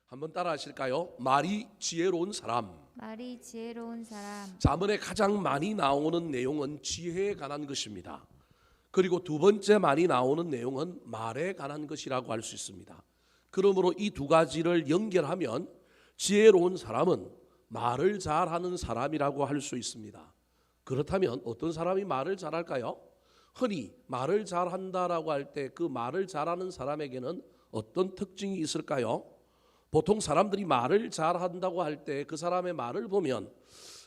한번 따라 하실까요? 말이 지혜로운 사람. 말이 지혜로운 사람. 잠언에 가장 많이 나오는 내용은 지혜에 관한 것입니다. 그리고 두 번째 많이 나오는 내용은 말에 관한 것이라고 할 수 있습니다. 그러므로 이 두 가지를 연결하면 지혜로운 사람은 말을 잘하는 사람이라고 할 수 있습니다. 그렇다면 어떤 사람이 말을 잘할까요? 흔히 말을 잘한다라고 할 때 그 말을 잘하는 사람에게는 어떤 특징이 있을까요? 보통 사람들이 말을 잘한다고 할 때 그 사람의 말을 보면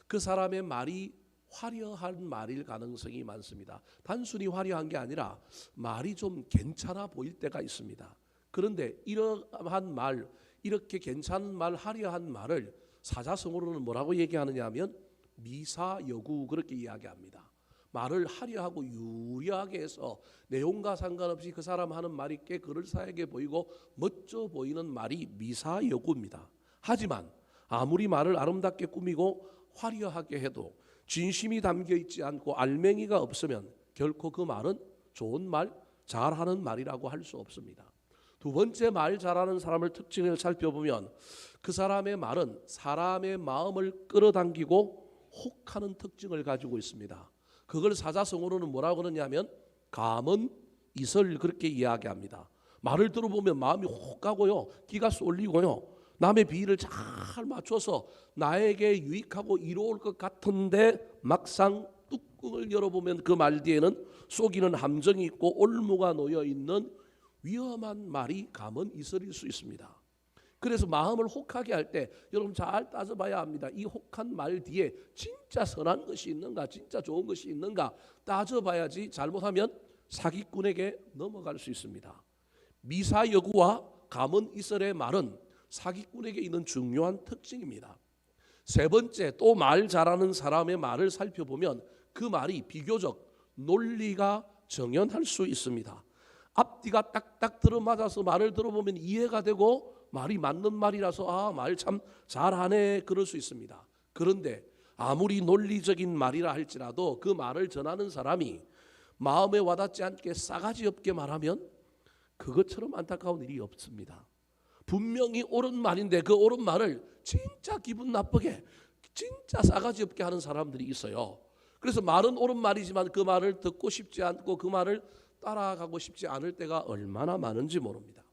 그 사람의 말이 화려한 말일 가능성이 많습니다. 단순히 화려한 게 아니라 말이 좀 괜찮아 보일 때가 있습니다. 그런데 이러한 말, 이렇게 괜찮은 말, 화려한 말을 사자성어로는 뭐라고 얘기하느냐 하면 미사여구 그렇게 이야기합니다. 말을 화려하고 유려하게 해서 내용과 상관없이 그 사람 하는 말이 꽤 그럴싸하게 보이고 멋져 보이는 말이 미사여구입니다. 하지만 아무리 말을 아름답게 꾸미고 화려하게 해도 진심이 담겨 있지 않고 알맹이가 없으면 결코 그 말은 좋은 말, 잘하는 말이라고 할 수 없습니다. 두 번째 말 잘하는 사람을 특징을 살펴보면 그 사람의 말은 사람의 마음을 끌어당기고 혹하는 특징을 가지고 있습니다. 그걸 사자성어로는 뭐라고 그러냐면 감언 이설 그렇게 이야기합니다. 말을 들어보면 마음이 혹 가고요, 기가 쏠리고요, 남의 비위를 잘 맞춰서 나에게 유익하고 이로울 것 같은데 막상 뚜껑을 열어보면 그 말 뒤에는 속이는 함정이 있고 올무가 놓여 있는 위험한 말이 감언 이설일 수 있습니다. 그래서 마음을 혹하게 할 때 여러분 잘 따져봐야 합니다. 이 혹한 말 뒤에 진짜 선한 것이 있는가, 진짜 좋은 것이 있는가 따져봐야지 잘못하면 사기꾼에게 넘어갈 수 있습니다. 미사여구와 감언 이설의 말은 사기꾼에게 있는 중요한 특징입니다. 세 번째, 또 말 잘하는 사람의 말을 살펴보면 그 말이 비교적 논리가 정연할 수 있습니다. 앞뒤가 딱딱 들어맞아서 말을 들어보면 이해가 되고 말이 맞는 말이라서 말 참 잘하네 그럴 수 있습니다. 그런데 아무리 논리적인 말이라 할지라도 그 말을 전하는 사람이 마음에 와닿지 않게 싸가지 없게 말하면 그것처럼 안타까운 일이 없습니다. 분명히 옳은 말인데 그 옳은 말을 진짜 기분 나쁘게 진짜 싸가지 없게 하는 사람들이 있어요. 그래서 말은 옳은 말이지만 그 말을 듣고 싶지 않고 그 말을 따라가고 싶지 않을 때가 얼마나 많은지 모릅니다.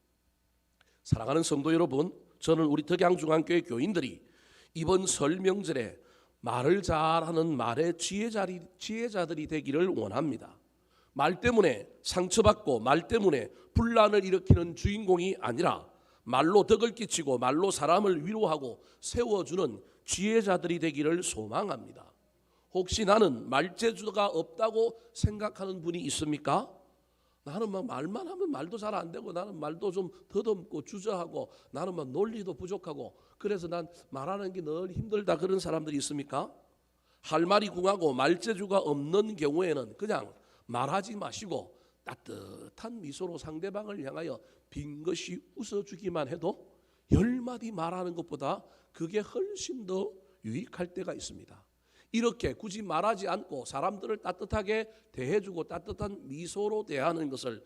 사랑하는 성도 여러분, 저는 우리 덕양중앙교회 교인들이 이번 설 명절에 말을 잘하는 말의 지혜자들이 되기를 원합니다. 말 때문에 상처받고 말 때문에 분란을 일으키는 주인공이 아니라 말로 덕을 끼치고 말로 사람을 위로하고 세워주는 지혜자들이 되기를 소망합니다. 혹시 나는 말재주가 없다고 생각하는 분이 있습니까? 나는 막 말만 하면 말도 잘 안 되고 나는 말도 좀 더듬고 주저하고 나는 막 논리도 부족하고 그래서 난 말하는 게 늘 힘들다 그런 사람들이 있습니까? 할 말이 궁하고 말재주가 없는 경우에는 그냥 말하지 마시고 따뜻한 미소로 상대방을 향하여 빙긋이 웃어주기만 해도 10마디 말하는 것보다 그게 훨씬 더 유익할 때가 있습니다. 이렇게 굳이 말하지 않고 사람들을 따뜻하게 대해주고 따뜻한 미소로 대하는 것을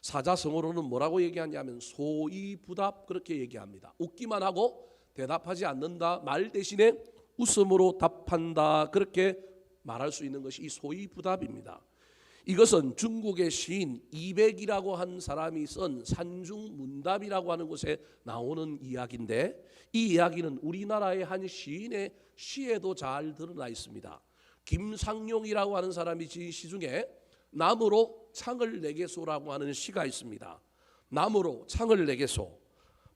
사자성어로는 뭐라고 얘기하냐면 소이부답 그렇게 얘기합니다. 웃기만 하고 대답하지 않는다, 말 대신에 웃음으로 답한다 그렇게 말할 수 있는 것이 이 소이부답입니다. 이것은 중국의 시인 이백이라고 한 사람이 쓴 산중문답이라고 하는 곳에 나오는 이야기인데 이 이야기는 우리나라의 한 시인의 시에도 잘 드러나 있습니다. 김상용이라고 하는 사람이 지은 시 중에 나무로 창을 내게소라고 하는 시가 있습니다. 나무로 창을 내게소,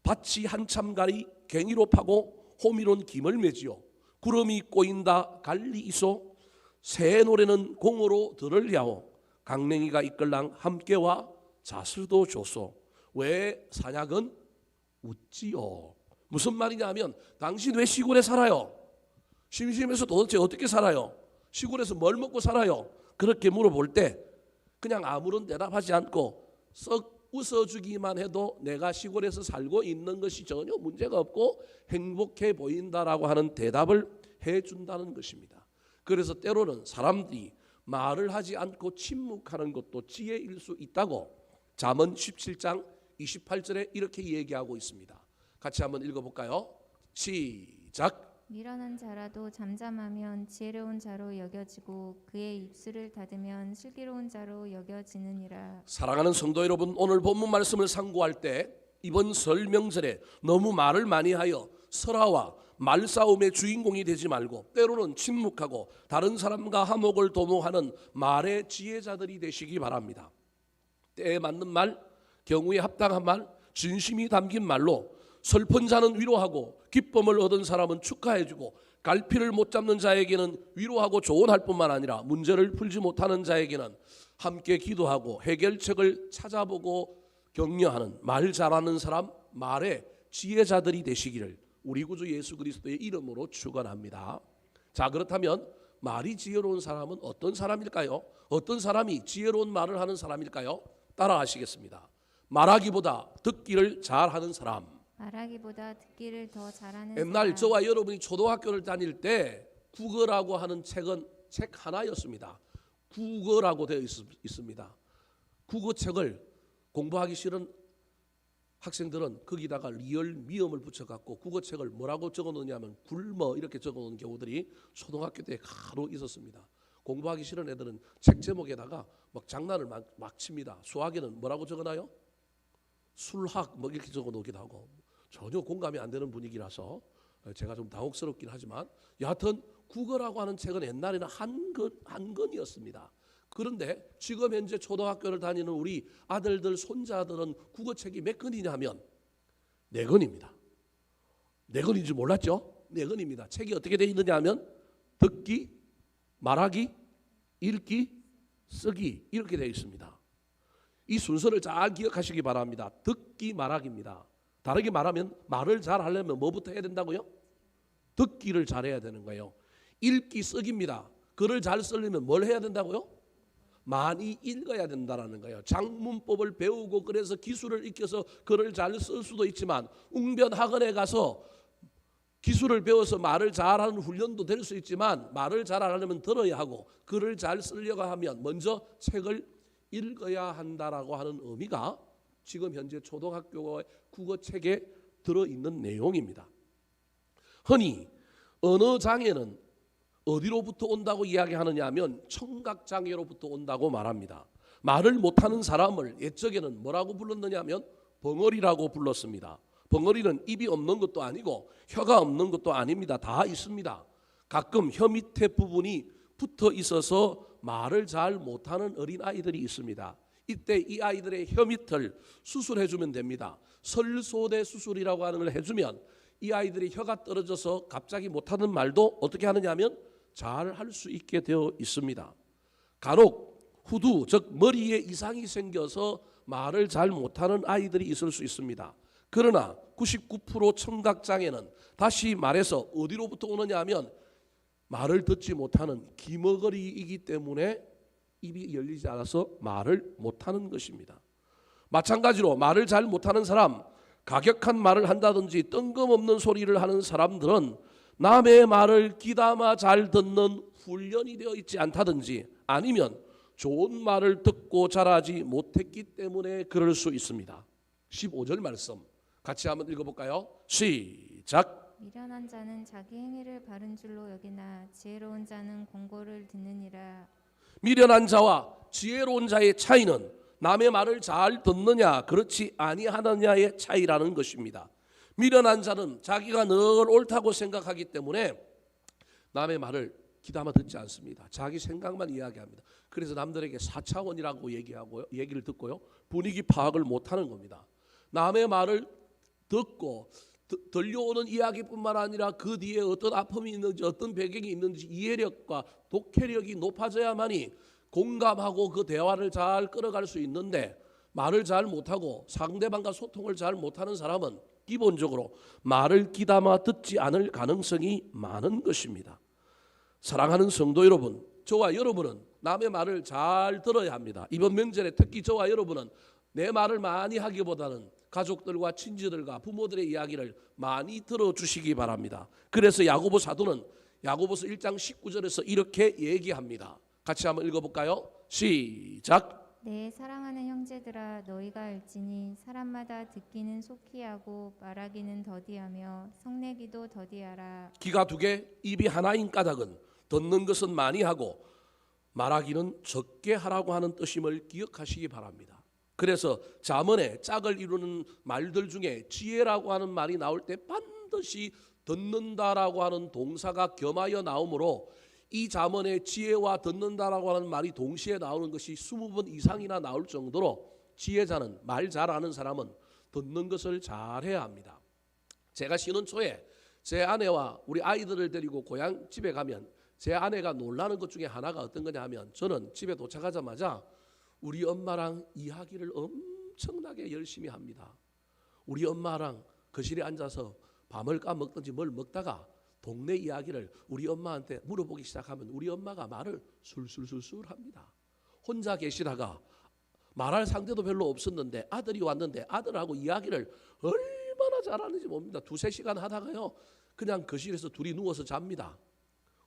밭이 한참 가리 갱이로 파고 호미론 김을 매지요. 구름이 꼬인다 갈리 이소, 새 노래는 공으로 들으랴오. 강냉이가 이끌랑 함께와 자술도 줘소. 왜 사냥은 웃지요. 무슨 말이냐 하면 당신 왜 시골에 살아요? 심심해서 도대체 어떻게 살아요? 시골에서 뭘 먹고 살아요? 그렇게 물어볼 때 그냥 아무런 대답하지 않고 썩 웃어주기만 해도 내가 시골에서 살고 있는 것이 전혀 문제가 없고 행복해 보인다라고 하는 대답을 해준다는 것입니다. 그래서 때로는 사람들이 말을 하지 않고 침묵하는 것도 지혜일 수 있다고 잠언 17장 28절에 이렇게 얘기하고 있습니다. 같이 한번 읽어볼까요? 시작. 미련한 자라도 잠잠하면 지혜로운 자로 여겨지고 그의 입술을 닫으면 슬기로운 자로 여겨지느니라. 사랑하는 성도 여러분, 오늘 본문 말씀을 상고할 때 이번 설 명절에 너무 말을 많이 하여 설화와 말싸움의 주인공이 되지 말고 때로는 침묵하고 다른 사람과 화목을 도모하는 말의 지혜자들이 되시기 바랍니다. 때에 맞는 말, 경우에 합당한 말, 진심이 담긴 말로 슬픈 자는 위로하고 기쁨을 얻은 사람은 축하해주고 갈피를 못 잡는 자에게는 위로하고 조언할 뿐만 아니라 문제를 풀지 못하는 자에게는 함께 기도하고 해결책을 찾아보고 격려하는 말 잘하는 사람, 말의 지혜자들이 되시기를 우리 구주 예수 그리스도의 이름으로 축원합니다. 자, 그렇다면 말이 지혜로운 사람은 어떤 사람일까요? 어떤 사람이 지혜로운 말을 하는 사람일까요? 따라하시겠습니다. 말하기보다 듣기를 잘하는 사람. 말하기보다 듣기를 더 잘하는 옛날 사람. 저와 여러분이 초등학교를 다닐 때 국어라고 하는 책은 책 하나였습니다. 국어라고 되어 있습니다. 국어책을 공부하기 싫은 학생들은 거기다가 리을 미음을 붙여갖고 국어책을 뭐라고 적어놓냐면 굶어 이렇게 적어놓은 경우들이 초등학교 때 가로 있었습니다. 공부하기 싫은 애들은 책 제목에다가 막 장난을 막 칩니다. 수학에는 뭐라고 적어놔요? 술학 뭐 이렇게 적어놓기도 하고 전혀 공감이 안 되는 분위기라서 제가 좀 당혹스럽긴 하지만 여하튼 국어라고 하는 책은 옛날에는 한 권이었습니다. 그런데 지금 현재 초등학교를 다니는 우리 아들들 손자들은 국어책이 몇 권이냐 하면 4권입니다. 4권인 줄 몰랐죠? 4권입니다. 책이 어떻게 되어 있느냐 하면 듣기, 말하기, 읽기, 쓰기 이렇게 되어 있습니다. 이 순서를 잘 기억하시기 바랍니다. 듣기, 말하기입니다. 다르게 말하면 말을 잘 하려면 뭐부터 해야 된다고요? 듣기를 잘해야 되는 거예요. 읽기, 쓰기입니다. 글을 잘 쓰려면 뭘 해야 된다고요? 많이 읽어야 된다는 거예요. 장문법을 배우고 그래서 기술을 익혀서 글을 잘 쓸 수도 있지만 웅변 학원에 가서 기술을 배워서 말을 잘하는 훈련도 될 수 있지만 말을 잘하려면 들어야 하고 글을 잘 쓰려고 하면 먼저 책을 읽어야 한다라고 하는 의미가 지금 현재 초등학교 국어책에 들어있는 내용입니다. 흔히 언어 장애는 어디로부터 온다고 이야기하느냐 하면 청각장애로부터 온다고 말합니다. 말을 못하는 사람을 옛적에는 뭐라고 불렀느냐 하면 벙어리라고 불렀습니다. 벙어리는 입이 없는 것도 아니고 혀가 없는 것도 아닙니다. 다 있습니다. 가끔 혀 밑에 부분이 붙어 있어서 말을 잘 못하는 어린아이들이 있습니다. 이때 이 아이들의 혀 밑을 수술해 주면 됩니다. 설소대 수술이라고 하는 걸 해주면 이 아이들이 혀가 떨어져서 갑자기 못하는 말도 어떻게 하느냐 하면 잘 할 수 있게 되어 있습니다. 간혹 후두 즉 머리에 이상이 생겨서 말을 잘 못하는 아이들이 있을 수 있습니다. 그러나 99% 청각장애는 다시 말해서 어디로부터 오느냐 하면 말을 듣지 못하는 기머거리이기 때문에 입이 열리지 않아서 말을 못하는 것입니다. 마찬가지로 말을 잘 못하는 사람, 가격한 말을 한다든지 뜬금없는 소리를 하는 사람들은 남의 말을 귀담아 잘 듣는 훈련이 되어 있지 않다든지 아니면 좋은 말을 듣고 자라지 못했기 때문에 그럴 수 있습니다. 15절 말씀 같이 한번 읽어볼까요? 시작. 미련한 자는 자기 행위를 바른 줄로 여기나 지혜로운 자는 공고를 듣느니라. 미련한 자와 지혜로운 자의 차이는 남의 말을 잘 듣느냐 그렇지 아니하느냐의 차이라는 것입니다. 미련한 자는 자기가 늘 옳다고 생각하기 때문에 남의 말을 귀담아 듣지 않습니다. 자기 생각만 이야기합니다. 그래서 남들에게 4차원이라고 얘기를 듣고요. 분위기 파악을 못하는 겁니다. 남의 말을 듣고 들려오는 이야기뿐만 아니라 그 뒤에 어떤 아픔이 있는지 어떤 배경이 있는지 이해력과 독해력이 높아져야만이 공감하고 그 대화를 잘 끌어갈 수 있는데 말을 잘 못하고 상대방과 소통을 잘 못하는 사람은 기본적으로 말을 귀담아 듣지 않을 가능성이 많은 것입니다. 사랑하는 성도 여러분, 저와 여러분은 남의 말을 잘 들어야 합니다. 이번 명절에 특히 저와 여러분은 내 말을 많이 하기보다는 가족들과 친지들과 부모들의 이야기를 많이 들어주시기 바랍니다. 그래서 야고보 사도는 야고보서 1장 19절에서 이렇게 얘기합니다. 같이 한번 읽어볼까요? 시작. 내 사랑하는 형제들아 너희가 알지니 사람마다 듣기는 속히 하고 말하기는 더디하며 성내기도 더디하라. 귀가 두 개, 입이 하나인 까닭은 듣는 것은 많이 하고 말하기는 적게 하라고 하는 뜻임을 기억하시기 바랍니다. 그래서 잠언에 짝을 이루는 말들 중에 지혜라고 하는 말이 나올 때 반드시 듣는다라고 하는 동사가 겸하여 나오므로 이 잠언에 지혜와 듣는다라고 하는 말이 동시에 나오는 것이 20번 이상이나 나올 정도로 지혜자는, 말 잘하는 사람은 듣는 것을 잘해야 합니다. 제가 신혼 초에 제 아내와 우리 아이들을 데리고 고향 집에 가면 제 아내가 놀라는 것 중에 하나가 어떤 거냐 하면, 저는 집에 도착하자마자 우리 엄마랑 이야기를 엄청나게 열심히 합니다. 우리 엄마랑 거실에 앉아서 밤을 까먹든지 뭘 먹다가 동네 이야기를 우리 엄마한테 물어보기 시작하면 우리 엄마가 말을 술술술술 합니다. 혼자 계시다가 말할 상대도 별로 없었는데 아들이 왔는데 아들하고 이야기를 얼마나 잘하는지 봅니다. 2-3시간 하다가요 그냥 거실에서 둘이 누워서 잡니다.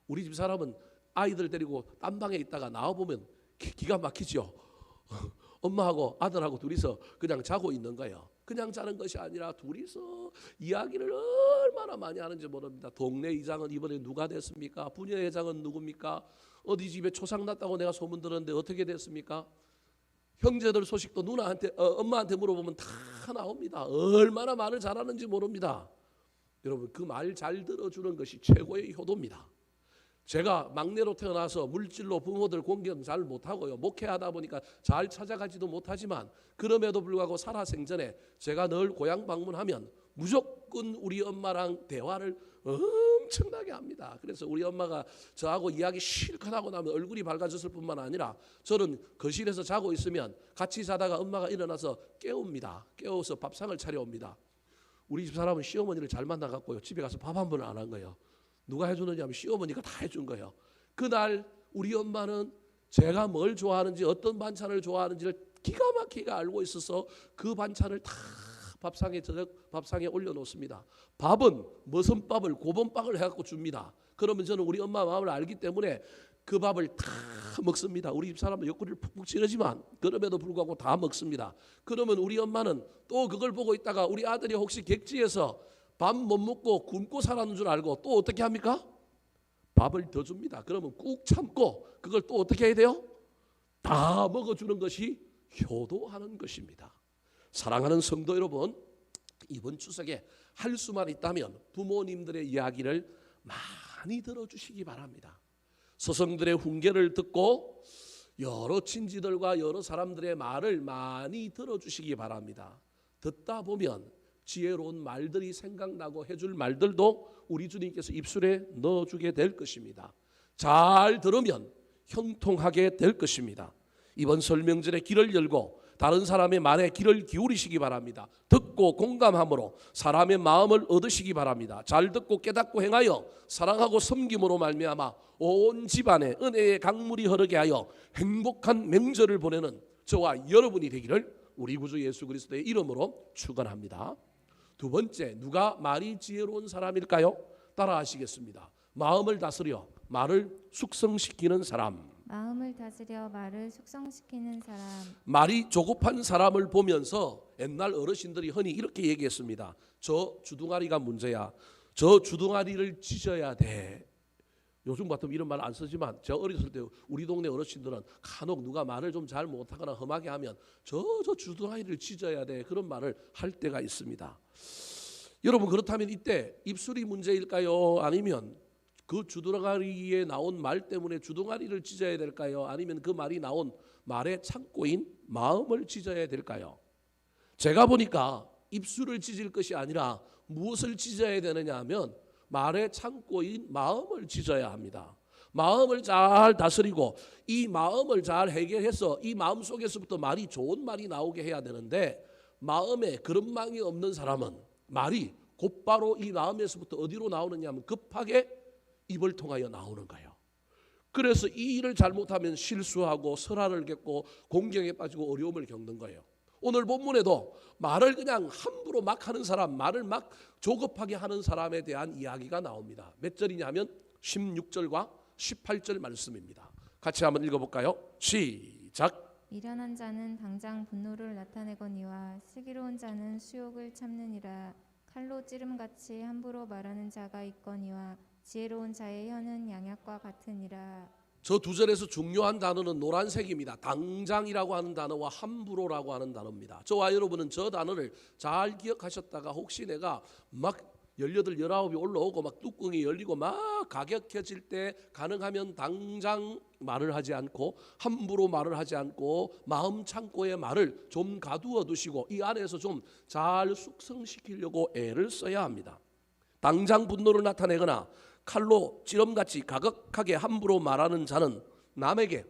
우리 집 사람은 아이들 데리고 딴 방에 있다가 나와보면 기가 막히죠. 엄마하고 아들하고 둘이서 그냥 자고 있는 거예요. 그냥 자는 것이 아니라 둘이서 이야기를 얼마나 많이 하는지 모릅니다. 동네 이장은 이번에 누가 됐습니까? 부녀회장은 누굽니까? 어디 집에 초상 났다고 내가 소문 들었는데 어떻게 됐습니까? 형제들 소식도 누나한테 엄마한테 물어보면 다 나옵니다. 얼마나 말을 잘하는지 모릅니다. 여러분, 그 말 잘 들어주는 것이 최고의 효도입니다. 제가 막내로 태어나서 물질로 부모들 공경 잘 못하고요, 목회하다 보니까 잘 찾아가지도 못하지만 그럼에도 불구하고 살아생전에 제가 늘 고향 방문하면 무조건 우리 엄마랑 대화를 엄청나게 합니다. 그래서 우리 엄마가 저하고 이야기 실컷 하고 나면 얼굴이 밝아졌을 뿐만 아니라 저는 거실에서 자고 있으면 같이 자다가 엄마가 일어나서 깨웁니다. 깨워서 밥상을 차려옵니다. 우리 집 사람은 시어머니를 잘 만나갖고요 집에 가서 밥 한 번을 안 한 거예요. 누가 해주느냐 하면 시어머니가 다 해준 거예요. 그날 우리 엄마는 제가 뭘 좋아하는지 어떤 반찬을 좋아하는지를 기가 막히게 알고 있어서 그 반찬을 다 저녁 밥상에 올려놓습니다. 밥은 무슨 밥을 고번밥을 해갖고 줍니다. 그러면 저는 우리 엄마 마음을 알기 때문에 그 밥을 다 먹습니다. 우리 집 사람은 옆구리를 푹푹 찌르지만 그럼에도 불구하고 다 먹습니다. 그러면 우리 엄마는 또 그걸 보고 있다가 우리 아들이 혹시 객지에서 밥 못 먹고 굶고 살았는 줄 알고 또 어떻게 합니까? 밥을 더 줍니다. 그러면 꾹 참고 그걸 또 어떻게 해야 돼요? 다 먹어주는 것이 효도하는 것입니다. 사랑하는 성도 여러분, 이번 추석에 할 수만 있다면 부모님들의 이야기를 많이 들어주시기 바랍니다. 스승들의 훈계를 듣고 여러 친지들과 여러 사람들의 말을 많이 들어주시기 바랍니다. 듣다 보면 지혜로운 말들이 생각나고 해줄 말들도 우리 주님께서 입술에 넣어주게 될 것입니다. 잘 들으면 형통하게 될 것입니다. 이번 설명절에 귀를 열고 다른 사람의 말에 귀를 기울이시기 바랍니다. 듣고 공감함으로 사람의 마음을 얻으시기 바랍니다. 잘 듣고 깨닫고 행하여 사랑하고 섬김으로 말미암아 온 집안에 은혜의 강물이 흐르게 하여 행복한 명절을 보내는 저와 여러분이 되기를 우리 구주 예수 그리스도의 이름으로 축원합니다. 두 번째, 누가 말이 지혜로운 사람일까요? 따라 하시겠습니다. 마음을 다스려 말을 숙성시키는 사람. 마음을 다스려 말을 숙성시키는 사람. 말이 조급한 사람을 보면서 옛날 어르신들이 흔히 이렇게 얘기했습니다. 저 주둥아리가 문제야. 저 주둥아리를 찢어야 돼. 요즘 같으면 이런 말 안 쓰지만 제가 어렸을 때 우리 동네 어르신들은 간혹 누가 말을 좀 잘 못하거나 험하게 하면 저 주둥아리를 찢어야 돼, 그런 말을 할 때가 있습니다. 여러분, 그렇다면 이때 입술이 문제일까요? 아니면 그 주둥아리에 나온 말 때문에 주둥아리를 찢어야 될까요? 아니면 그 말이 나온 말의 창고인 마음을 찢어야 될까요? 제가 보니까 입술을 찢을 것이 아니라 무엇을 찢어야 되느냐 하면 말의 창고인 마음을 찢어야 합니다. 마음을 잘 다스리고 이 마음을 잘 해결해서 이 마음 속에서부터 말이 좋은 말이 나오게 해야 되는데, 마음에 그런망이 없는 사람은 말이 곧바로 이 마음에서부터 어디로 나오느냐 하면 급하게 입을 통하여 나오는 거예요. 그래서 이 일을 잘못하면 실수하고 설화를 겪고 공경에 빠지고 어려움을 겪는 거예요. 오늘 본문에도 말을 그냥 함부로 막 하는 사람, 말을 막 조급하게 하는 사람에 대한 이야기가 나옵니다. 몇 절이냐 하면 16절과 18절 말씀입니다. 같이 한번 읽어볼까요? 시작. 미련한 자는 당장 분노를 나타내거니와 슬기로운 자는 수욕을 참느니라. 칼로 찌름같이 함부로 말하는 자가 있거니와 지혜로운 자의 혀는 양약과 같으니라. 저 두 절에서 중요한 단어는 노란색입니다. 당장이라고 하는 단어와 함부로라고 하는 단어입니다. 저와 여러분은 저 단어를 잘 기억하셨다가 혹시 내가 막 18, 19이 올라오고 막 뚜껑이 열리고 막 가격해질 때 가능하면 당장 말을 하지 않고 함부로 말을 하지 않고 마음 창고의 말을 좀 가두어 두시고 이 안에서 좀 잘 숙성시키려고 애를 써야 합니다. 당장 분노를 나타내거나 칼로 찌름같이 가격하게 함부로 말하는 자는 남에게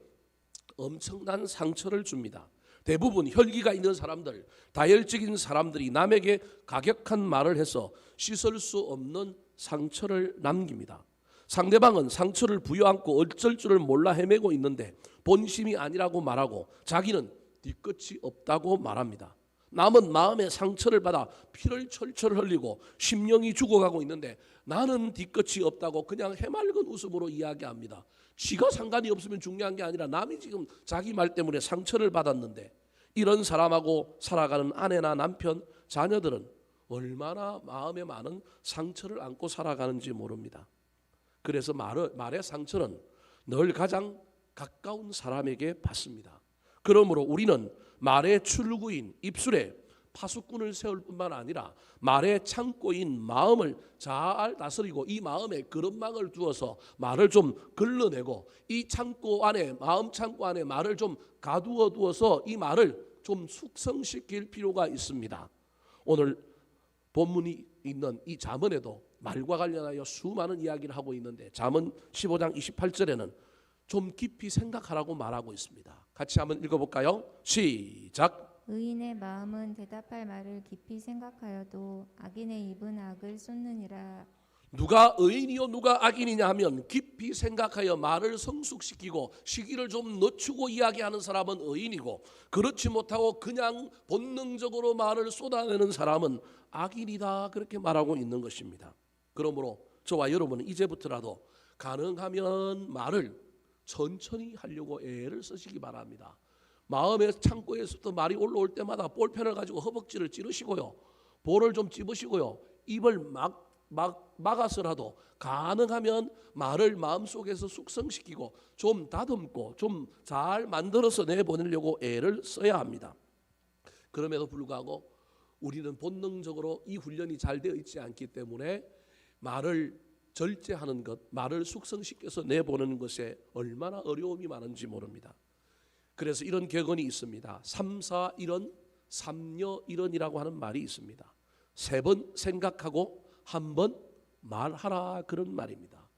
엄청난 상처를 줍니다. 대부분 혈기가 있는 사람들, 다혈적인 사람들이 남에게 가격한 말을 해서 씻을 수 없는 상처를 남깁니다. 상대방은 상처를 부여안고 어쩔 줄을 몰라 헤매고 있는데 본심이 아니라고 말하고 자기는 뒤끝이 없다고 말합니다. 남은 마음의 상처를 받아 피를 철철 흘리고 심령이 죽어가고 있는데 나는 뒤끝이 없다고 그냥 해맑은 웃음으로 이야기합니다. 지가 상관이 없으면 중요한 게 아니라 남이 지금 자기 말 때문에 상처를 받았는데 이런 사람하고 살아가는 아내나 남편, 자녀들은 얼마나 마음에 많은 상처를 안고 살아가는지 모릅니다. 그래서 말의 상처는 늘 가장 가까운 사람에게 받습니다. 그러므로 우리는 말의 출구인 입술에 파수꾼을 세울 뿐만 아니라 말의 창고인 마음을 잘 다스리고 이 마음에 그릇망을 두어서 말을 좀 걸러내고 이 창고 안에 마음 창고 안에 말을 좀 가두어 두어서 이 말을 좀 숙성시킬 필요가 있습니다. 오늘 본문이 있는 이 잠언에도 말과 관련하여 수많은 이야기를 하고 있는데 잠언 15장 28절에는 좀 깊이 생각하라고 말하고 있습니다. 같이 한번 읽어볼까요? 시작. 의인의 마음은 대답할 말을 깊이 생각하여도 악인의 입은 악을 쏟느니라. 누가 의인이요 누가 악인이냐 하면 깊이 생각하여 말을 성숙시키고 시기를 좀 늦추고 이야기하는 사람은 의인이고 그렇지 못하고 그냥 본능적으로 말을 쏟아내는 사람은 악인이다 그렇게 말하고 있는 것입니다. 그러므로 저와 여러분은 이제부터라도 가능하면 말을 천천히 하려고 애를 쓰시기 바랍니다. 마음의 창고에서부터 말이 올라올 때마다 볼펜을 가지고 허벅지를 찌르시고요. 볼을 좀 찝으시고요. 입을 막아서라도 가능하면 말을 마음속에서 숙성시키고 좀 다듬고 좀 잘 만들어서 내보내려고 애를 써야 합니다. 그럼에도 불구하고 우리는 본능적으로 이 훈련이 잘 되어 있지 않기 때문에 말을 절제하는 것, 말을 숙성시켜서 내보내는 것에 얼마나 어려움이 많은지 모릅니다. 그래서 이런 격언이 있습니다. 3, 4, 1원, 3여 1원이라고 하는 말이 있습니다. 3번 생각하고 1번 말하라 그런 말입니다.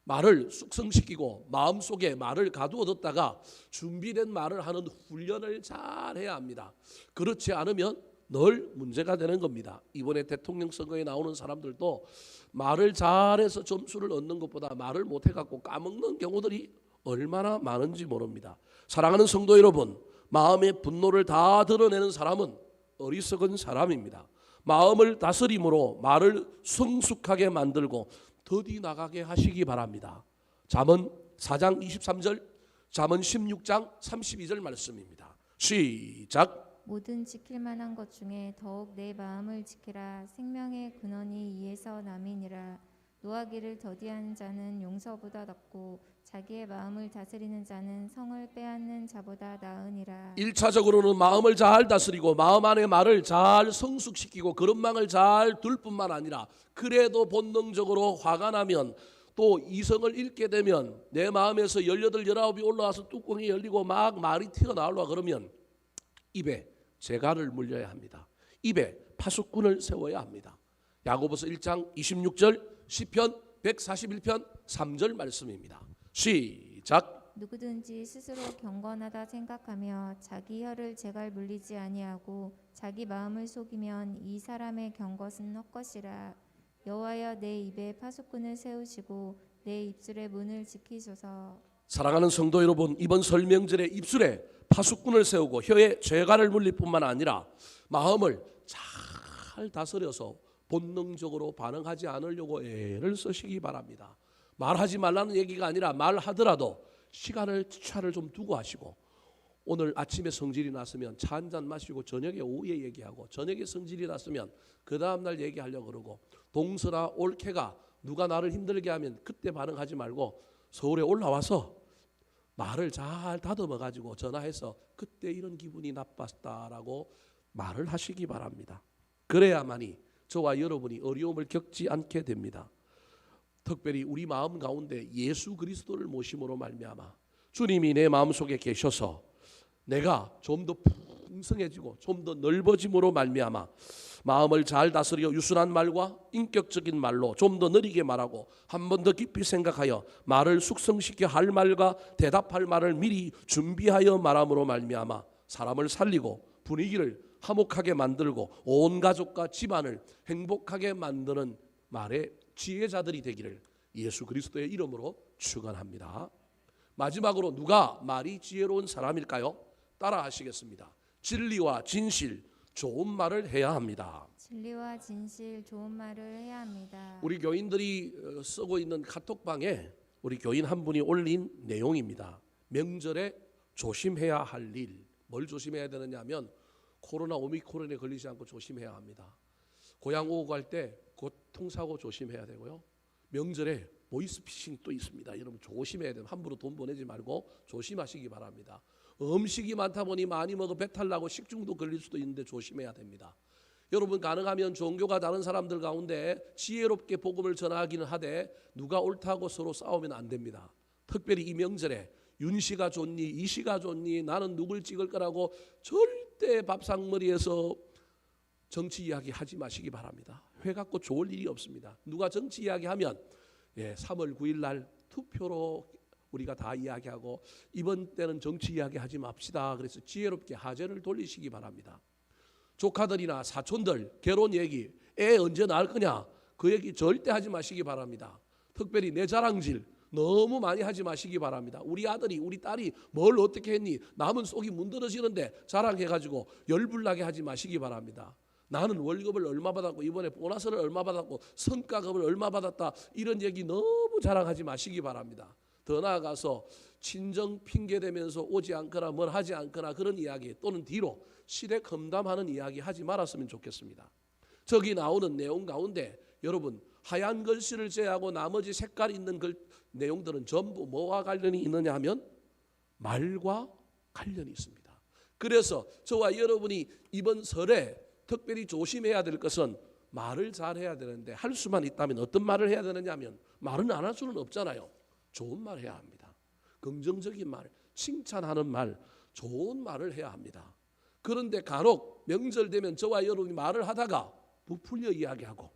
말을 숙성시키고 마음속에 말을 가두어뒀다가 준비된 말을 하는 훈련을 잘 해야 합니다. 그렇지 않으면 늘 문제가 되는 겁니다. 이번에 대통령 선거에 나오는 사람들도 말을 잘해서 점수를 얻는 것보다 말을 못해갖고 까먹는 경우들이 얼마나 많은지 모릅니다. 사랑하는 성도 여러분, 마음의 분노를 다 드러내는 사람은 어리석은 사람입니다. 마음을 다스림으로 말을 성숙하게 만들고 더디 나가게 하시기 바랍니다. 잠언 4장 23절, 잠언 16장 32절 말씀입니다. 시작. 모든 지킬 만한 것 중에 더욱 내 마음을 지키라. 생명의 근원이 이에서 남이니라. 노하기를 더디하는 자는 용서보다 낫고 자기의 마음을 다스리는 자는 성을 빼앗는 자보다 나으니라. 1차적으로는 마음을 잘 다스리고 마음 안에 말을 잘 성숙시키고 그릇망을 잘 둘 뿐만 아니라 그래도 본능적으로 화가 나면 또 이성을 잃게 되면 내 마음에서 18, 19이 올라와서 뚜껑이 열리고 막 말이 튀어나오려고 그러면 입에 재갈을 물려야 합니다. 입에 파수꾼을 세워야 합니다. 야고보서 1장 26절, 시편 141편 3절 말씀입니다. 시작. 누구든지 스스로 경건하다 생각하며 자기 혀를 재갈 물리지 아니하고 자기 마음을 속이면 이 사람의 경것은 헛것이라. 여호와여 내 입에 파수꾼을 세우시고 내 입술의 문을 지키소서. 사랑하는 성도 여러분, 이번 설명절에 입술에 파수꾼을 세우고 혀에 죄갈을 물릴 뿐만 아니라 마음을 잘 다스려서 본능적으로 반응하지 않으려고 애를 쓰시기 바랍니다. 말하지 말라는 얘기가 아니라 말하더라도 시간을 차를 좀 두고 하시고 오늘 아침에 성질이 났으면 차 한 잔 마시고 저녁에 오후에 얘기하고 저녁에 성질이 났으면 그 다음날 얘기하려고 그러고 동서나 올케가 누가 나를 힘들게 하면 그때 반응하지 말고 서울에 올라와서 말을 잘 다듬어 가지고 전화해서 그때 이런 기분이 나빴다라고 말을 하시기 바랍니다. 그래야만이 저와 여러분이 어려움을 겪지 않게 됩니다. 특별히 우리 마음 가운데 예수 그리스도를 모심으로 말미암아 주님이 내 마음속에 계셔서 내가 좀 더 풍성해지고 좀 더 넓어짐으로 말미암아 마음을 잘 다스려 유순한 말과 인격적인 말로 좀 더 느리게 말하고 한 번 더 깊이 생각하여 말을 숙성시켜 할 말과 대답할 말을 미리 준비하여 말함으로 말미암아 사람을 살리고 분위기를 화목하게 만들고 온 가족과 집안을 행복하게 만드는 말의 지혜자들이 되기를 예수 그리스도의 이름으로 축원합니다. 마지막으로 누가 말이 지혜로운 사람일까요? 따라 하시겠습니다. 진리와 진실, 좋은 말을 해야 합니다. 진리와 진실, 좋은 말을 해야 합니다. 우리 교인들이 쓰고 있는 카톡방에 우리 교인 한 분이 올린 내용입니다. 명절에 조심해야 할 일, 뭘 조심해야 되느냐 하면 코로나 오미크론에 걸리지 않고 조심해야 합니다. 고향 오고 갈 때 교통사고 조심해야 되고요. 명절에 보이스피싱 또 있습니다. 여러분 조심해야 돼요. 함부로 돈 보내지 말고 조심하시기 바랍니다. 음식이 많다 보니 많이 먹어 배탈 나고 식중독 걸릴 수도 있는데 조심해야 됩니다. 여러분 가능하면 종교가 다른 사람들 가운데 지혜롭게 복음을 전하기는 하되 누가 옳다고 서로 싸우면 안 됩니다. 특별히 이 명절에 윤씨가 좋니 이씨가 좋니 나는 누굴 찍을 거라고 절대 밥상머리에서 정치 이야기 하지 마시기 바랍니다. 회 갖고 좋을 일이 없습니다. 누가 정치 이야기하면 3월 9일 날 투표로 우리가 다 이야기하고 이번 때는 정치 이야기 하지 맙시다. 그래서 지혜롭게 하제를 돌리시기 바랍니다. 조카들이나 사촌들 결혼 얘기, 애 언제 낳을 거냐 그 얘기 절대 하지 마시기 바랍니다. 특별히 내 자랑질 너무 많이 하지 마시기 바랍니다. 우리 아들이 우리 딸이 뭘 어떻게 했니 남은 속이 문드러지는데 자랑해가지고 열불나게 하지 마시기 바랍니다. 나는 월급을 얼마 받았고 이번에 보너스를 얼마 받았고 성과급을 얼마 받았다 이런 얘기 너무 자랑하지 마시기 바랍니다. 더 나아가서 친정 핑계대면서 오지 않거나 뭘 하지 않거나 그런 이야기 또는 뒤로 시댁 험담하는 이야기 하지 말았으면 좋겠습니다. 저기 나오는 내용 가운데 여러분 하얀 글씨를 제외하고 나머지 색깔 있는 내용들은 전부 뭐와 관련이 있느냐 하면 말과 관련이 있습니다. 그래서 저와 여러분이 이번 설에 특별히 조심해야 될 것은 말을 잘해야 되는데 할 수만 있다면 어떤 말을 해야 되느냐 하면 말은 안 할 수는 없잖아요. 좋은 말 해야 합니다. 긍정적인 말, 칭찬하는 말, 좋은 말을 해야 합니다. 그런데 간혹 명절 되면 저와 여러분이 말을 하다가 부풀려 이야기하고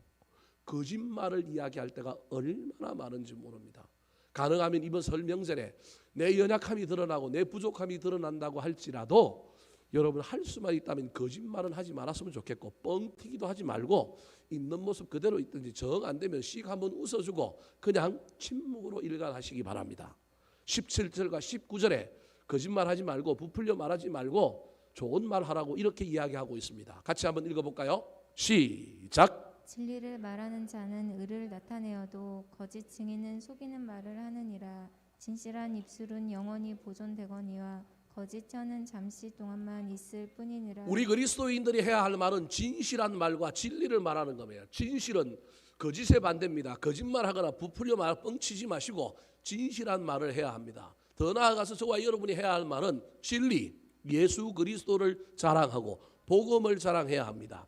거짓말을 이야기할 때가 얼마나 많은지 모릅니다. 가능하면 이번 설 명절에 내 연약함이 드러나고 내 부족함이 드러난다고 할지라도 여러분 할 수만 있다면 거짓말은 하지 말았으면 좋겠고 뻥튀기도 하지 말고 있는 모습 그대로 있든지 정 안 되면 씩 한번 웃어주고 그냥 침묵으로 일관하시기 바랍니다. 17절과 19절에 거짓말하지 말고 부풀려 말하지 말고 좋은 말 하라고 이렇게 이야기하고 있습니다. 같이 한번 읽어볼까요? 시작. 진리를 말하는 자는 의를 나타내어도 거짓 증인은 속이는 말을 하느니라. 진실한 입술은 영원히 보존되거니와 거짓 혀는 잠시 동안만 있을 뿐이니라. 우리 그리스도인들이 해야 할 말은 진실한 말과 진리를 말하는 겁니다. 진실은 거짓의 반대입니다. 거짓말하거나 부풀려 말 뻥치지 마시고 진실한 말을 해야 합니다. 더 나아가서 저와 여러분이 해야 할 말은 진리, 예수 그리스도를 자랑하고 복음을 자랑해야 합니다.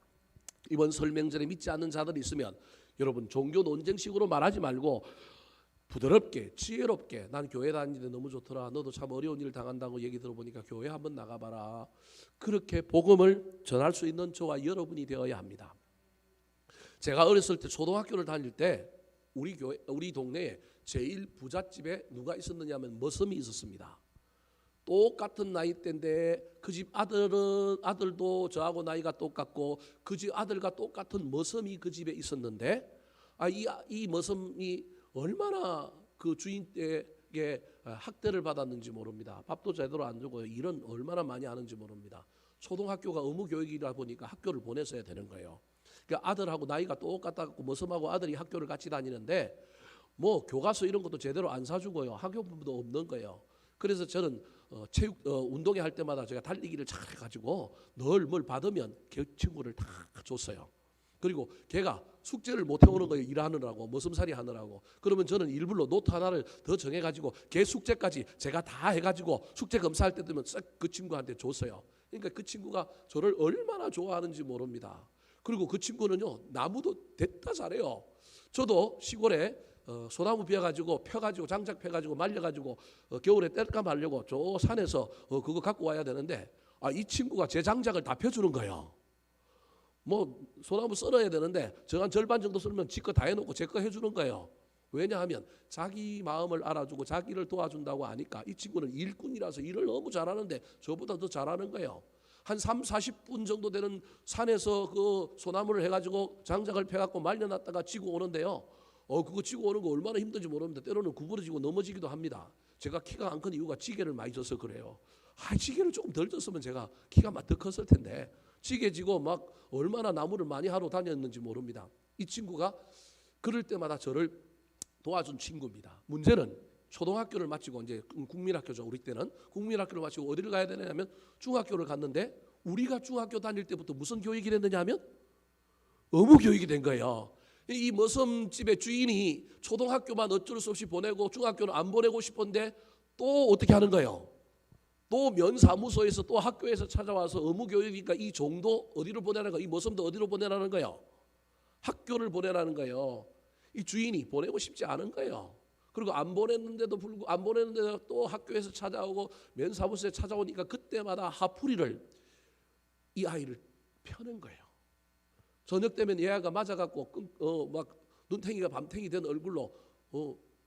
이번 설 명절에 믿지 않는 자들이 있으면 여러분 종교 논쟁식으로 말하지 말고 부드럽게 지혜롭게 난 교회 다니는데 너무 좋더라. 너도 참 어려운 일 당한다고 얘기 들어보니까 교회 한번 나가봐라. 그렇게 복음을 전할 수 있는 저와 여러분이 되어야 합니다. 제가 어렸을 때 초등학교를 다닐 때 우리 동네에 제일 부잣집에 누가 있었느냐 하면 머슴이 있었습니다. 똑같은 나이대인데 그 집 아들도 저하고 나이가 똑같고 그 집 아들과 똑같은 머슴이 그 집에 있었는데 이 머슴이 얼마나 그 주인에게 학대를 받았는지 모릅니다. 밥도 제대로 안 주고 일은 얼마나 많이 하는지 모릅니다. 초등학교가 의무교육이라 보니까 학교를 보내서야 되는 거예요. 그러니까 아들하고 나이가 똑같다고 머슴하고 아들이 학교를 같이 다니는데 뭐 교과서 이런 것도 제대로 안 사주고요. 학용품도 없는 거예요. 그래서 저는 운동회 할 때마다 제가 달리기를 잘 해가지고 늘 뭘 받으면 그 친구를 다 줬어요. 그리고 걔가 숙제를 못 해오는 거예요. 일하느라고 머슴살이 하느라고. 그러면 저는 일부러 노트 하나를 더 정해가지고 걔 숙제까지 제가 다 해가지고 숙제 검사할 때 되면 싹 그 친구한테 줬어요. 그러니까 그 친구가 저를 얼마나 좋아하는지 모릅니다. 그리고 그 친구는요 나무도 됐다 잘해요. 저도 시골에 소나무 베어가지고 펴가지고 장작 펴가지고 말려가지고 겨울에 뗄감 하려고 저 산에서 그거 갖고 와야 되는데 이 친구가 제 장작을 다 펴주는 거예요. 뭐 소나무 썰어야 되는데 저 한 절반 정도 썰면 지 거 다 해놓고 제 거 해주는 거예요. 왜냐하면 자기 마음을 알아주고 자기를 도와준다고 하니까 이 친구는 일꾼이라서 일을 너무 잘하는데 저보다 더 잘하는 거예요. 한 30-40분 정도 되는 산에서 그 소나무를 해가지고 장작을 펴갖고 말려놨다가 지고 오는데요. 그거 지고 오는 거 얼마나 힘든지 모릅니다. 때로는 구부러지고 넘어지기도 합니다. 제가 키가 안 큰 이유가 지게를 많이 져서 그래요. 지게를 조금 덜 졌으면 제가 키가 막 더 컸을 텐데 지게 지고 막 얼마나 나무를 많이 하러 다녔는지 모릅니다. 이 친구가 그럴 때마다 저를 도와준 친구입니다. 문제는 초등학교를 마치고 이제 국민학교죠. 우리 때는 국민학교를 마치고 어디를 가야 되냐면 중학교를 갔는데 우리가 중학교 다닐 때부터 무슨 교육이 됐느냐 하면 어무 교육이 된 거예요. 이 머슴집의 주인이 초등학교만 어쩔 수 없이 보내고 중학교는 안 보내고 싶은데 또 어떻게 하는 거예요? 또 면사무소에서 또 학교에서 찾아와서 의무교육이니까 이 종도 어디로 보내라는 거예요? 이 머슴도 어디로 보내라는 거예요? 학교를 보내라는 거예요. 이 주인이 보내고 싶지 않은 거예요. 그리고 안 보냈는데도 또 학교에서 찾아오고 면사무소에 찾아오니까 그때마다 하풀이를 이 아이를 펴는 거예요. 저녁 되면 얘가 맞아갖고 막 눈탱이가 밤탱이 된 얼굴로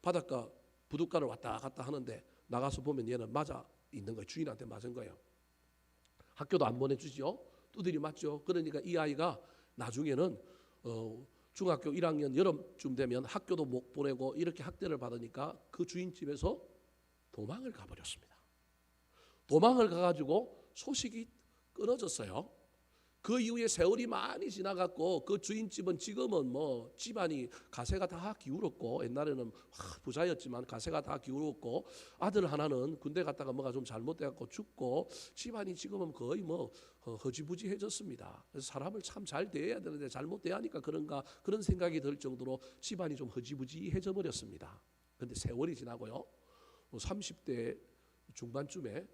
바닷가 부둣가를 왔다 갔다 하는데 나가서 보면 얘는 맞아 있는 거예요. 주인한테 맞은 거예요. 학교도 안 보내주죠. 두들이 맞죠. 그러니까 이 아이가 나중에는 중학교 1학년 여름쯤 되면 학교도 못 보내고 이렇게 학대를 받으니까 그 주인집에서 도망을 가버렸습니다. 도망을 가가지고 소식이 끊어졌어요. 그 이후에 세월이 많이 지나갔고 그 주인집은 지금은 뭐 집안이 가세가 다 기울었고 옛날에는 부자였지만 가세가 다 기울었고 아들 하나는 군대 갔다가 뭐가 좀 잘못돼갖고 죽고 집안이 지금은 거의 뭐 허지부지해졌습니다. 그래서 사람을 참 잘 대해야 되는데 잘못 대하니까 그런가 그런 생각이 들 정도로 집안이 좀 허지부지해져 버렸습니다. 그런데 세월이 지나고요. 30대 중반쯤에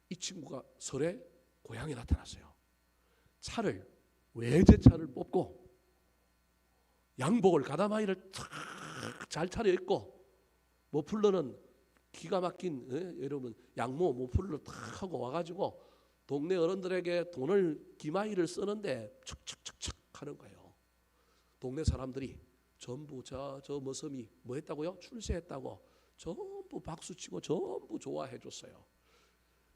이 친구가 설에 고향에 나타났어요. 외제차를 뽑고 양복을 가다마이를 잘 차려입고 머플러는 기가 막힌 여러분 양모 머플러 탁 하고 와가지고 동네 어른들에게 돈을 기마이를 쓰는데 척척척척 하는 거예요. 동네 사람들이 전부 저 머슴이 뭐 했다고요? 출세했다고 전부 박수치고 전부 좋아해 줬어요.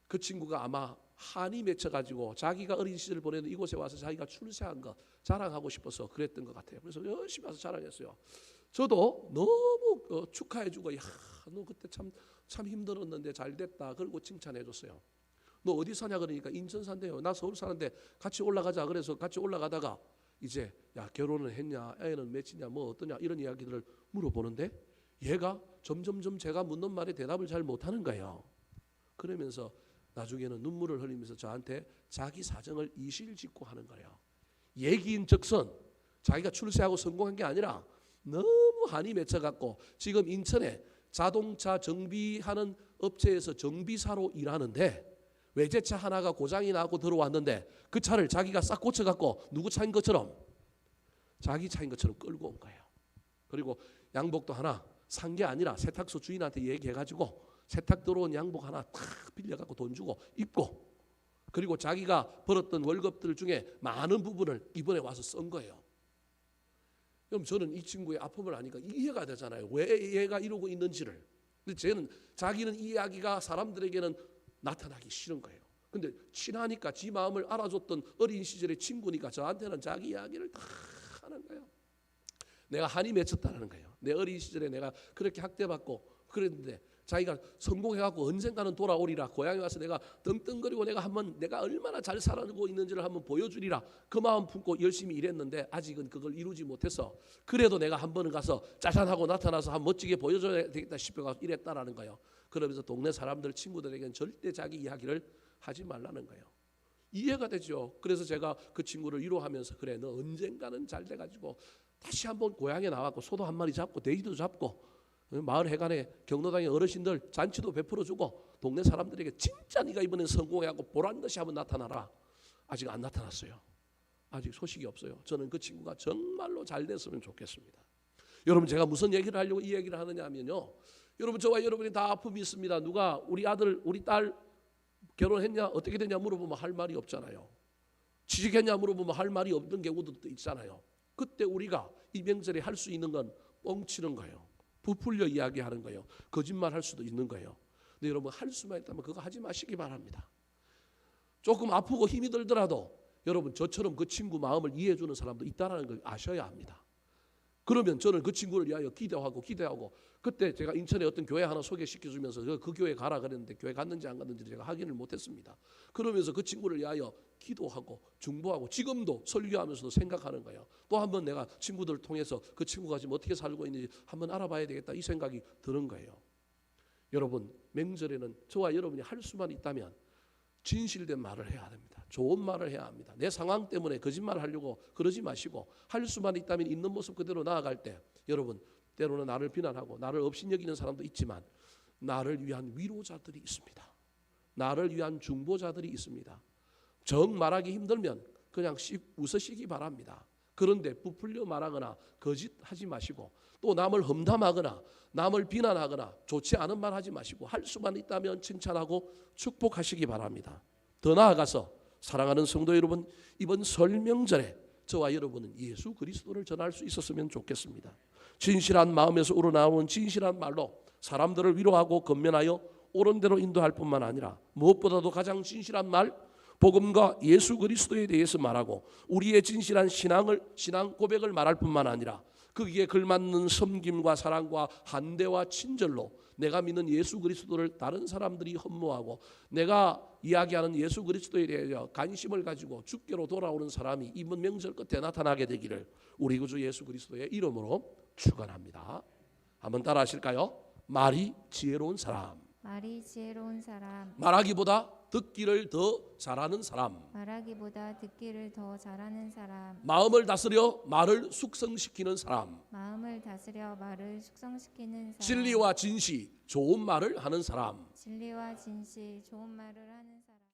그 친구가 아마 한이 맺혀가지고 자기가 어린 시절을 보내는 이곳에 와서 자기가 출세한 거 자랑하고 싶어서 그랬던 것 같아요. 그래서 열심히 와서 자랑했어요. 저도 너무 축하해주고, 야, 너 그때 참 힘들었는데 잘 됐다. 그리고 칭찬해줬어요. 너 어디 사냐 그러니까 인천 산대요. 나 서울 사는데 같이 올라가자. 그래서 같이 올라가다가 이제 야 결혼을 했냐, 애는 몇이냐, 뭐 어떠냐 이런 이야기들을 물어보는데 얘가 점점점 제가 묻는 말에 대답을 잘 못하는 거예요. 그러면서 나중에는 눈물을 흘리면서 저한테 자기 사정을 이실직고 하는 거예요. 얘기인즉슨 자기가 출세하고 성공한 게 아니라 너무 한이 맺혀갖고 지금 인천에 자동차 정비하는 업체에서 정비사로 일하는데 외제차 하나가 고장이 나고 들어왔는데 그 차를 자기가 싹 고쳐갖고 누구 차인 것처럼 자기 차인 것처럼 끌고 온 거예요. 그리고 양복도 하나 산 게 아니라 세탁소 주인한테 얘기해가지고 세탁 들어온 양복 하나 탁 빌려갖고 돈 주고 입고 그리고 자기가 벌었던 월급들 중에 많은 부분을 이번에 와서 쓴 거예요. 그럼 저는 이 친구의 아픔을 아니까 이해가 되잖아요. 왜 얘가 이러고 있는지를. 근데 자기는 이 이야기가 사람들에게는 나타나기 싫은 거예요. 근데 친하니까 지 마음을 알아줬던 어린 시절의 친구니까 저한테는 자기 이야기를 다 하는 거예요. 내가 한이 맺혔다는 거예요. 내 어린 시절에 내가 그렇게 학대받고 그랬는데 자기가 성공해갖고 언젠가는 돌아오리라. 고향에 와서 내가 떵떵거리고 내가 얼마나 잘 살아가고 있는지를 한번 보여주리라. 그 마음 품고 열심히 일했는데 아직은 그걸 이루지 못해서 그래도 내가 한 번은 가서 짜잔하고 나타나서 한 멋지게 보여줘야 되겠다 싶어서 이랬다라는 거예요. 그러면서 동네 사람들 친구들에게는 절대 자기 이야기를 하지 말라는 거예요. 이해가 되죠. 그래서 제가 그 친구를 위로하면서 그래 너 언젠가는 잘 돼가지고 다시 한번 고향에 나와서 소도 한 마리 잡고 돼지도 잡고 마을 해관에 경로당의 어르신들 잔치도 베풀어주고 동네 사람들에게 진짜 네가 이번엔 성공해갖고 보란 듯이 한번 나타나라. 아직 안 나타났어요. 아직 소식이 없어요. 저는 그 친구가 정말로 잘 됐으면 좋겠습니다. 여러분 제가 무슨 얘기를 하려고 이 얘기를 하느냐 하면요, 여러분 저와 여러분이 다 아픔이 있습니다. 누가 우리 아들 우리 딸 결혼했냐 어떻게 되냐 물어보면 할 말이 없잖아요. 취직했냐 물어보면 할 말이 없는 경우도 있잖아요. 그때 우리가 이 명절에 할 수 있는 건 뻥치는 거예요. 부풀려 이야기하는 거예요. 거짓말 할 수도 있는 거예요. 근데 여러분 할 수만 있다면 그거 하지 마시기 바랍니다. 조금 아프고 힘이 들더라도 여러분 저처럼 그 친구 마음을 이해해 주는 사람도 있다는 걸 아셔야 합니다. 그러면 저는 그 친구를 위하여 기대하고 그때 제가 인천에 어떤 교회 하나 소개시켜주면서 그 교회 가라 그랬는데 교회 갔는지 안 갔는지 제가 확인을 못했습니다. 그러면서 그 친구를 위하여 기도하고 중보하고 지금도 설교하면서도 생각하는 거예요. 또 한번 내가 친구들을 통해서 그 친구가 지금 어떻게 살고 있는지 한번 알아봐야 되겠다 이 생각이 드는 거예요. 여러분 명절에는 저와 여러분이 할 수만 있다면 진실된 말을 해야 됩니다. 좋은 말을 해야 합니다. 내 상황 때문에 거짓말을 하려고 그러지 마시고 할 수만 있다면 있는 모습 그대로 나아갈 때 여러분 때로는 나를 비난하고 나를 업신여기는 사람도 있지만 나를 위한 위로자들이 있습니다. 나를 위한 중보자들이 있습니다. 정 말하기 힘들면 그냥 웃으시기 바랍니다. 그런데 부풀려 말하거나 거짓하지 마시고 또 남을 험담하거나 남을 비난하거나 좋지 않은 말 하지 마시고 할 수만 있다면 칭찬하고 축복하시기 바랍니다. 더 나아가서 사랑하는 성도 여러분, 이번 설 명절에 저와 여러분은 예수 그리스도를 전할 수 있었으면 좋겠습니다. 진실한 마음에서 우러나오는 진실한 말로 사람들을 위로하고 건면하여 옳은 대로 인도할 뿐만 아니라 무엇보다도 가장 진실한 말 복음과 예수 그리스도에 대해서 말하고 우리의 진실한 신앙 고백을 말할 뿐만 아니라 거기에 걸맞는 섬김과 사랑과 한대와 친절로 내가 믿는 예수 그리스도를 다른 사람들이 흠모하고 내가 이야기하는 예수 그리스도에 대해 관심을 가지고 주께로 돌아오는 사람이 이번 명절 끝에 나타나게 되기를 우리 구주 예수 그리스도의 이름으로 축원합니다. 한번 따라 하실까요? 말이 지혜로운 사람. 말이 지혜로운 사람. 말하기보다 듣기를 더 잘하는 사람. 말하기보다 듣기를 더 잘하는 사람. 마음을 다스려 말을 숙성시키는 사람. 마음을 다스려 말을 숙성시키는 사람. 진리와 진실, 좋은 말을 하는 사람. 진리와 진실, 좋은 말을 하는 사람.